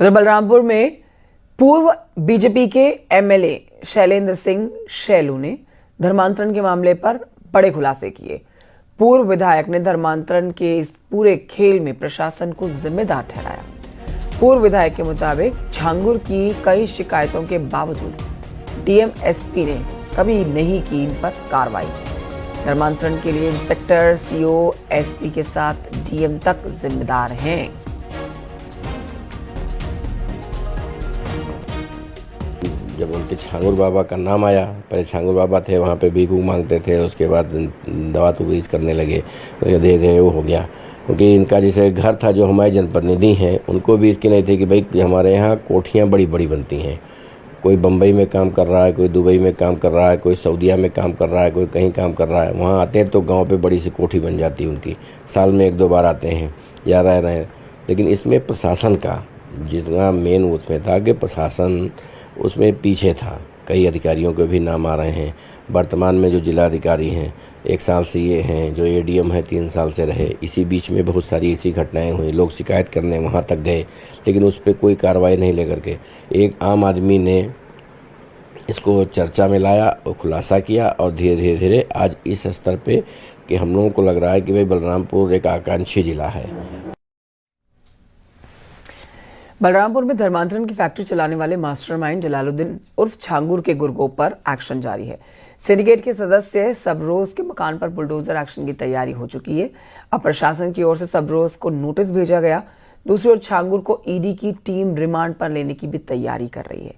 उधर बलरामपुर में पूर्व बीजेपी के एमएलए शैलेंद्र सिंह शैलू ने धर्मांतरण के मामले पर बड़े खुलासे किए। पूर्व विधायक ने धर्मांतरण के इस पूरे खेल में प्रशासन को जिम्मेदार ठहराया। पूर्व विधायक के मुताबिक छांगुर की कई शिकायतों के बावजूद डीएम एसपी ने कभी नहीं की इन पर कार्रवाई। धर्मांतरण के लिए इंस्पेक्टर, सीओ, एसपी के साथ डीएम तक जिम्मेदार हैं। जब उनके छांगुर बाबा का नाम आया, पहले छांगुर बाबा थे, वहाँ पे भीख मांगते थे, उसके बाद दवा तवीज़ करने लगे, तो धीरे धीरे वो हो गया। क्योंकि इनका जैसे घर था, जो हमारे जनप्रतिनिधि हैं, उनको भी इसकी नहीं थी कि भाई हमारे यहाँ कोठियाँ बड़ी बड़ी बनती हैं। कोई बम्बई में काम कर रहा है, कोई दुबई में काम कर रहा है, कोई सऊदीया में काम कर रहा है, कोई कहीं काम कर रहा है। वहाँ आते हैं तो गाँव पे बड़ी सी कोठी बन जाती है उनकी, साल में 1-2 बार आते हैं या रह रहे हैं। लेकिन इसमें प्रशासन का जितना मेन उसमें था कि प्रशासन उसमें पीछे था। कई अधिकारियों के भी नाम आ रहे हैं। वर्तमान में जो जिला अधिकारी हैं 1 साल से ये हैं, जो एडीएम है 3 साल से रहे। इसी बीच में बहुत सारी ऐसी घटनाएं हुई, लोग शिकायत करने वहाँ तक गए, लेकिन उस पर कोई कार्रवाई नहीं लेकर के एक आम आदमी ने इसको चर्चा में लाया और खुलासा किया, और धीरे धीरे आज इस स्तर पे कि हम लोगों को लग रहा है कि भाई बलरामपुर एक आकांक्षी जिला है। बलरामपुर में धर्मांतरण की फैक्ट्री चलाने वाले मास्टरमाइंड जलालुद्दीन उर्फ छांगुर के गुर्गों पर एक्शन जारी है। सिंडिकेट के सदस्य सबरोज के मकान पर बुलडोजर एक्शन की तैयारी हो चुकी है। अब प्रशासन की ओर से सबरोज को नोटिस भेजा गया। दूसरी ओर छांगुर को ईडी की टीम रिमांड पर लेने की भी तैयारी कर रही है।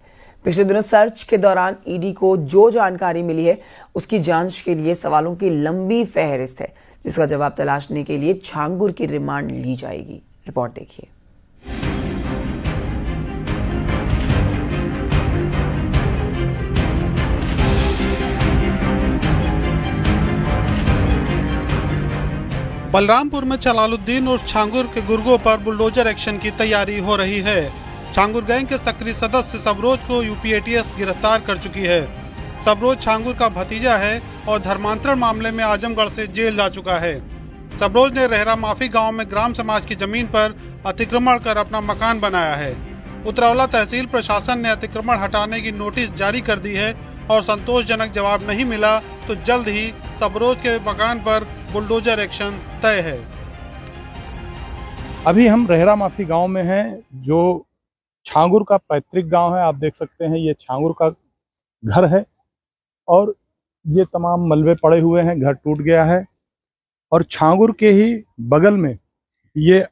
पिछले दिनों सर्च के दौरान ईडी को जो जानकारी मिली है उसकी जांच के लिए सवालों की लंबी फहरिस्त है, जिसका जवाब तलाशने के लिए छांगुर की रिमांड ली जाएगी। रिपोर्ट देखिए। बलरामपुर में जलालुद्दीन और छांगुर के गुर्गों पर बुलडोजर एक्शन की तैयारी हो रही है। छांगुर गैंग के सक्रिय सदस्य सबरोज को यूपी एटीएस गिरफ्तार कर चुकी है। सबरोज छांगुर का भतीजा है और धर्मांतरण मामले में आजमगढ़ से जेल जा चुका है। सबरोज ने रहरा माफी गांव में ग्राम समाज की जमीन पर अतिक्रमण कर अपना मकान बनाया है। उतरौला तहसील प्रशासन ने अतिक्रमण हटाने की नोटिस जारी कर दी है और संतोषजनक जवाब नहीं मिला तो जल्द ही सबरोज के मकान पर बुलडोजर एक्शन तय है। अभी हम रहरा माफी गांव में हैं, जो छांगुर का पैतृक गांव है। आप देख सकते हैं ये छांगुर का घर है और ये तमाम मलबे पड़े हुए हैं, घर टूट गया है। और छांगुर के ही बगल में ये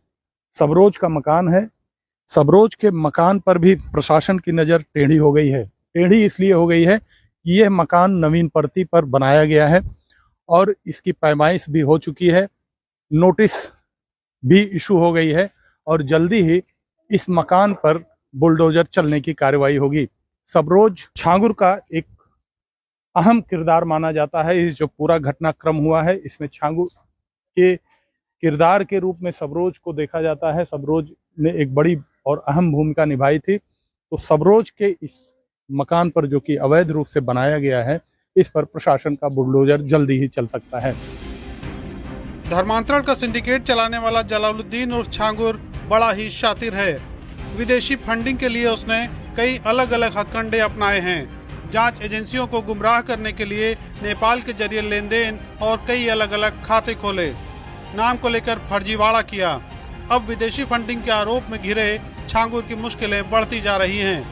सबरोज का मकान है। सबरोज के मकान पर भी प्रशासन की नज़र टेढ़ी हो गई है। टेढ़ी इसलिए हो गई है कि यह मकान नवीन परती पर बनाया गया है और इसकी पैमाइश भी हो चुकी है, नोटिस भी इशू हो गई है और जल्दी ही इस मकान पर बुलडोजर चलने की कार्रवाई होगी। सबरोज छांगुर का एक अहम किरदार माना जाता है। इस जो पूरा घटनाक्रम हुआ है इसमें छांगुर के किरदार के रूप में सबरोज को देखा जाता है। सबरोज ने एक बड़ी और अहम भूमिका निभाई थी। तो सबरोज के इस मकान पर जो कि अवैध रूप से बनाया गया है, इस पर प्रशासन का बुलडोजर जल्दी ही चल सकता है। धर्मांतरण का सिंडिकेट चलाने वाला जलालुद्दीन और छांगुर बड़ा ही शातिर है। विदेशी फंडिंग के लिए उसने कई अलग अलग हथकंडे अपनाए हैं। जांच एजेंसियों को गुमराह करने के लिए नेपाल के जरिए लेन देन और कई अलग अलग खाते खोले, नाम को लेकर फर्जीवाड़ा किया। अब विदेशी फंडिंग के आरोप में घिरे छांगुर की मुश्किलें बढ़ती जा रही हैं।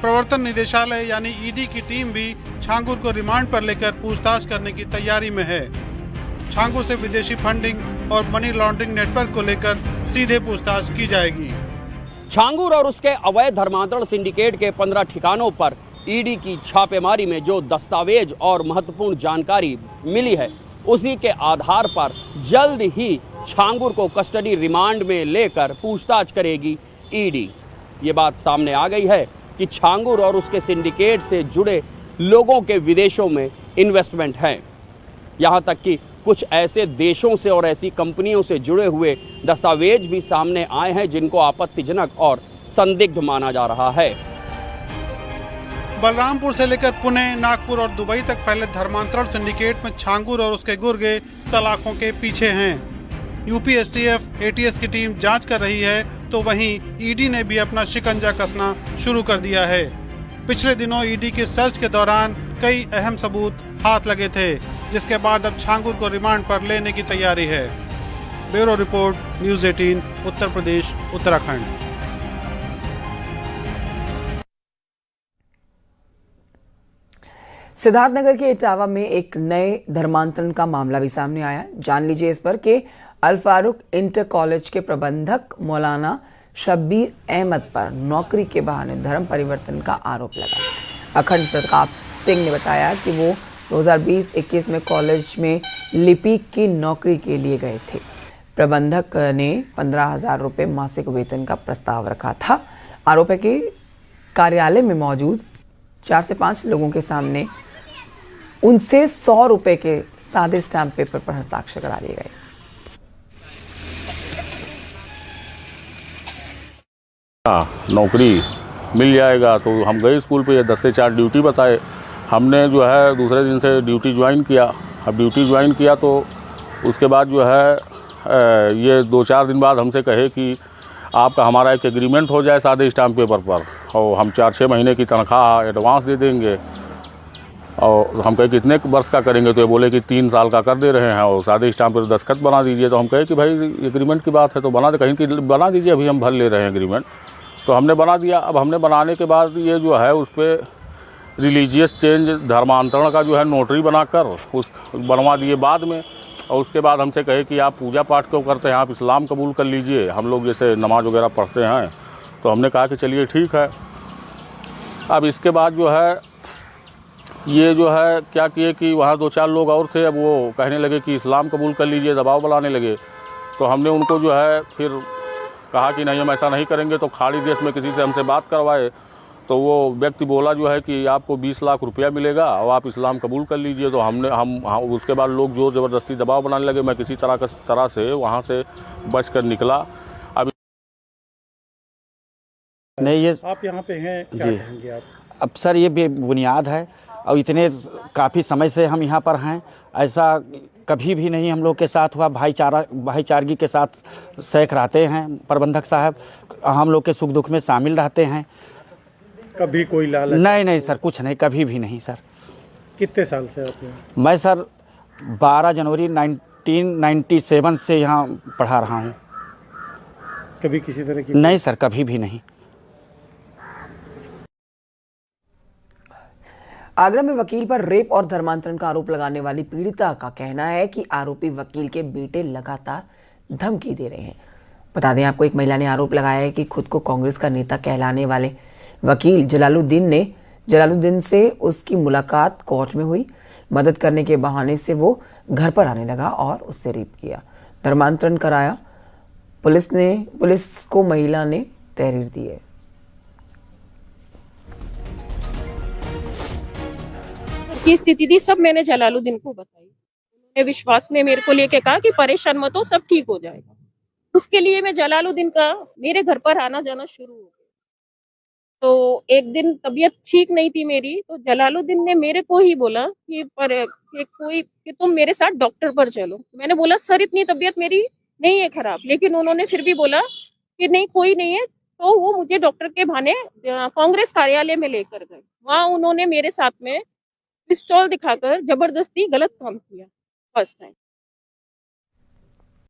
प्रवर्तन निदेशालय यानी ईडी की टीम भी छांगुर को रिमांड पर लेकर पूछताछ करने की तैयारी में है। छांगुर से विदेशी फंडिंग और मनी लॉन्ड्रिंग नेटवर्क को लेकर सीधे पूछताछ की जाएगी। छांगुर और उसके अवैध धर्मांतरण सिंडिकेट के 15 ठिकानों पर ईडी की छापेमारी में जो दस्तावेज और महत्वपूर्ण जानकारी मिली है, उसी के आधार पर जल्द ही छांगुर को कस्टडी रिमांड में लेकर पूछताछ करेगी ईडी। ये बात सामने आ गई है कि छांगुर और उसके सिंडिकेट से जुड़े लोगों के विदेशों में इन्वेस्टमेंट हैं। यहाँ तक कि कुछ ऐसे देशों से और ऐसी कंपनियों से जुड़े हुए दस्तावेज भी सामने आए हैं जिनको आपत्तिजनक और संदिग्ध माना जा रहा है। बलरामपुर से लेकर पुणे, नागपुर और दुबई तक फैले धर्मांतरण सिंडिकेट में छांगुर और उसके गुर्गे सलाखों के पीछे हैं। यूपी एसटीएफ एटीएस की टीम जांच कर रही है तो वहीं ईडी ने भी अपना शिकंजा कसना शुरू कर दिया है। पिछले दिनों ईडी के सर्च के दौरान कई अहम सबूत हाथ लगे थे, जिसके बाद अब छांगुर को रिमांड पर लेने की तैयारी है। Bureau report, news 18, Uttar Pradesh, Uttarakhand. Siddharthnagar के इटावा में एक नए धर्मांतरण का मामला भी सामने आया। जान लीजिए इस पर कि अल फारूक इंटर कॉलेज के प्रबंधक मौलाना शब्बीर अहमद पर नौकरी के बहाने धर्म परिवर्तन का आरोप लगा। अखंड प्रताप सिंह ने बताया कि वो 2020-21 में कॉलेज में लिपिक की नौकरी के लिए गए थे। प्रबंधक ने 15,000 रुपये मासिक वेतन का प्रस्ताव रखा था। आरोप है कि कार्यालय में मौजूद 4 से 5 लोगों के सामने उनसे 100 रुपये के सादे स्टैम्प पेपर पर हस्ताक्षर करा लिए गए। नौकरी मिल जाएगा तो हम गए स्कूल पे, 10 से 4 ड्यूटी बताए। हमने जो है दूसरे दिन से ड्यूटी ज्वाइन किया। अब ड्यूटी ज्वाइन किया तो उसके बाद जो है ये 2-4 दिन बाद हमसे कहे कि आपका हमारा एक एग्रीमेंट हो जाए सादे स्टाम्प पेपर पर, और हम 4-6 महीने की तनख्वाह एडवांस दे देंगे। और हम कहे कितने वर्ष का करेंगे, तो ये बोले कि 3 साल का कर दे रहे हैं और सादे स्टाम्प पर दस्तखत बना दीजिए। तो हम कहे कि भाई एग्रीमेंट की बात है तो बना दे, कहीं की बना दीजिए, अभी हम भर ले रहे हैं एग्रीमेंट। तो हमने बना दिया। अब हमने बनाने के बाद ये जो है उस पर रिलीजियस चेंज धर्मांतरण का जो है नोटरी बनाकर उस बनवा दिए बाद में। और उसके बाद हमसे कहे कि आप पूजा पाठ क्यों करते हैं, आप इस्लाम कबूल कर लीजिए, हम लोग जैसे नमाज वगैरह पढ़ते हैं। तो हमने कहा कि चलिए ठीक है। अब इसके बाद जो है ये जो है क्या किए कि वहाँ 2-4 लोग और थे, अब वो कहने लगे कि इस्लाम कबूल कर लीजिए, दबाव बनाने लगे। तो हमने उनको जो है फिर कहा कि नहीं हम ऐसा नहीं करेंगे। तो खाड़ी देश में किसी से हमसे बात करवाए तो वो व्यक्ति बोला जो है कि आपको 20 लाख रुपया मिलेगा और आप इस्लाम कबूल कर लीजिए। तो हम उसके बाद लोग जोर ज़बरदस्ती दबाव बनाने लगे। मैं किसी तरह से वहाँ से बच कर निकला। अब नहीं, ये आप यहाँ पे हैं, क्या जी कहेंगे आप? अब सर ये बेबुनियाद है और इतने काफ़ी समय से हम यहाँ पर हैं। ऐसा कभी भी नहीं हम लोग के साथ हुआ। भाईचारगी के साथ सेख रहते हैं प्रबंधक साहब, हम लोग के सुख दुख में शामिल रहते हैं। कभी कोई लालच? नहीं सर, कुछ नहीं, कभी भी नहीं सर। कितने साल से आप हैं? मैं सर 12 जनवरी 1997 से यहाँ पढ़ा रहा हूँ। कभी किसी तरह की? नहीं सर, कभी भी नहीं। आगरा में वकील पर रेप और धर्मांतरण का आरोप लगाने वाली पीड़िता का कहना है कि आरोपी वकील के बेटे लगातार धमकी दे रहे हैं। बता दें आपको, एक महिला ने आरोप लगाया है कि खुद को कांग्रेस का नेता कहलाने वाले वकील जलालुद्दीन से उसकी मुलाकात कोर्ट में हुई। मदद करने के बहाने से वो घर पर आने लगा और उससे रेप किया, धर्मांतरण कराया। पुलिस को महिला ने तहरीर दी है। की स्थिति थी सब मैंने जलालुद्दीन को बताई। उन्होंने विश्वास में मेरे को लेके कहा कि परेशान मत हो, सब ठीक हो जाएगा। उसके लिए मैं जलालुद्दीन का मेरे घर पर आना जाना शुरू हो गया। तो एक दिन तबीयत ठीक नहीं थी मेरी, तो जलालुद्दीन ने मेरे को ही बोला कि तुम मेरे साथ डॉक्टर पर चलो। मैंने बोला सर इतनी तबीयत मेरी नहीं है खराब, लेकिन उन्होंने फिर भी बोला कि नहीं कोई नहीं है। तो वो मुझे डॉक्टर के बहाने कांग्रेस कार्यालय में लेकर गए। वहाँ उन्होंने मेरे साथ में पिस्तौल दिखाकर जबरदस्ती गलत काम किया फर्स्ट टाइम।